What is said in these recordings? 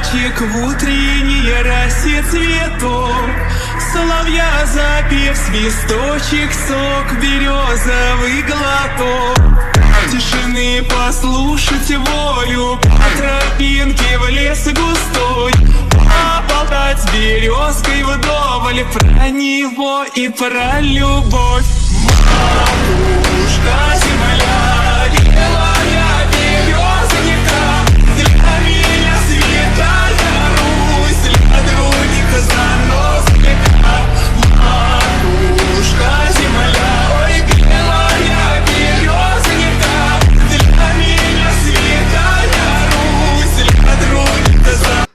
цветочек в утренней росе цветов. Соловья запев, свисточек, сок, березовый глоток. Тишины послушать волю, по тропинке в лес густой, поболтать с березкой вдоволь про него и про любовь. Матушка земля, белая березонька, для меня святая Русь, для других занос века. Матушка земля, ой, белая березонька, для меня святая Русь, для других занос.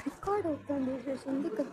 Record అవుతుంది చేసింది కదా.